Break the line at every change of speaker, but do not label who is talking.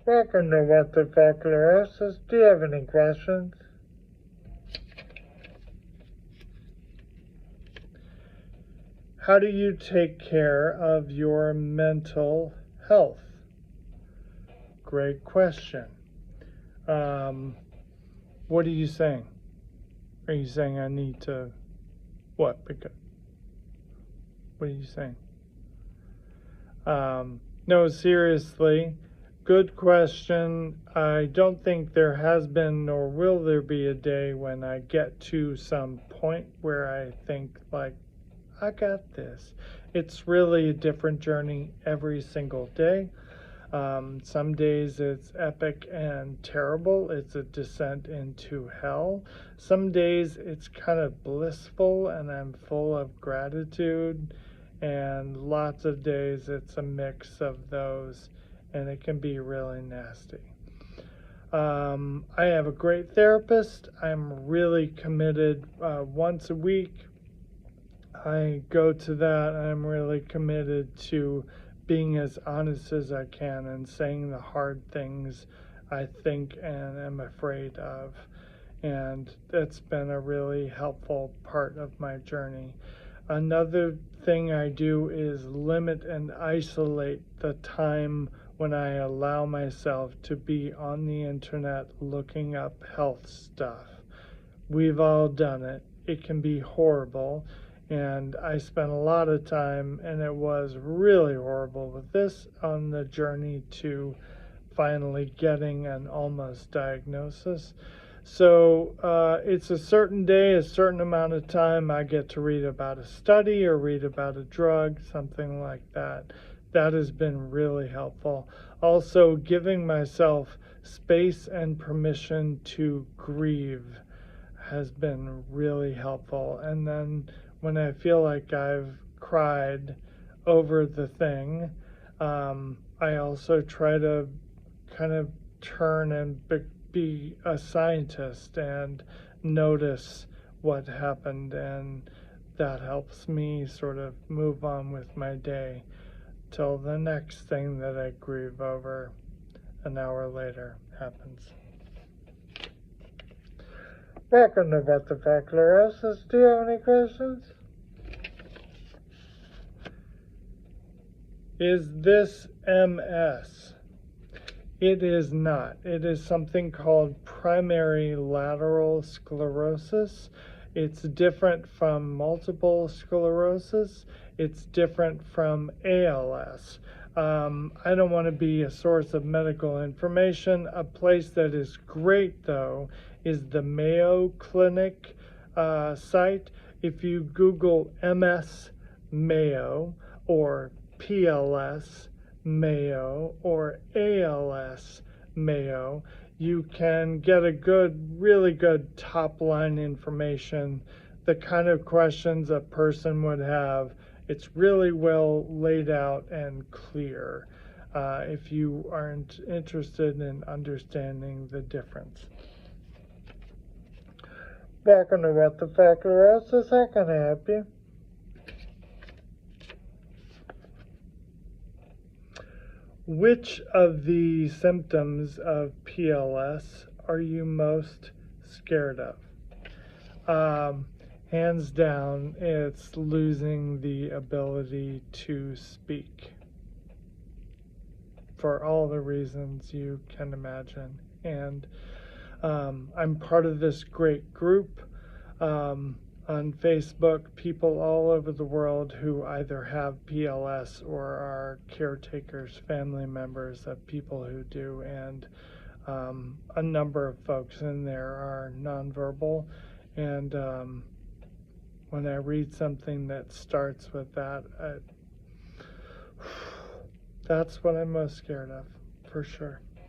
Welcome to What the Fuck. Do you have any questions? How do you take care of your mental health? Great question. What are you saying? Are you saying I need to what? Because what are you saying? No, seriously. Good question. I don't think there has been nor will there be a day when I get to some point where I think like, I got this. It's really a different journey every single day. Some days it's epic and terrible. It's a descent into hell. Some days it's kind of blissful and I'm full of gratitude. And lots of days it's a mix of those and it can be really nasty. I have a great therapist. I'm really committed once a week. I go to that. I'm really committed to being as honest as I can and saying the hard things I think and am afraid of. And that's been a really helpful part of my journey. Another thing I do is limit and isolate the time when I allow myself to be on the internet looking up health stuff. We've all done it. It can be horrible. And I spent a lot of time, and it was really horrible with this, on the journey to finally getting an almost diagnosis. So it's a certain day, a certain amount of time I get to read about a study or read about a drug, something like that. That has been really helpful. Also, giving myself space and permission to grieve has been really helpful. And then when I feel like I've cried over the thing, I also try to kind of turn and be a scientist and notice what happened, and that helps me sort of move on with my day till the next thing that I grieve over an hour later happens. Welcome to What the Fuck. Do you have any questions? Is this MS? It is not. It is something called primary lateral sclerosis. It's different from multiple sclerosis. It's different from ALS. I don't want to be a source of medical information. A place that is great, though, is the Mayo Clinic site. If you Google MS Mayo or PLS Mayo or ALS Mayo, you can get a really good top-line information, the kind of questions a person would have. It's really well laid out and clear if you aren't interested in understanding the difference. Welcome to What the Fuck. How can I help you? Which of the symptoms of PLS are you most scared of? Hands down, it's losing the ability to speak for all the reasons you can imagine. And I'm part of this great group on Facebook, people all over the world who either have PLS or are caretakers, family members of people who do, and a number of folks in there are nonverbal. And when I read something that starts with that, that's what I'm most scared of, for sure.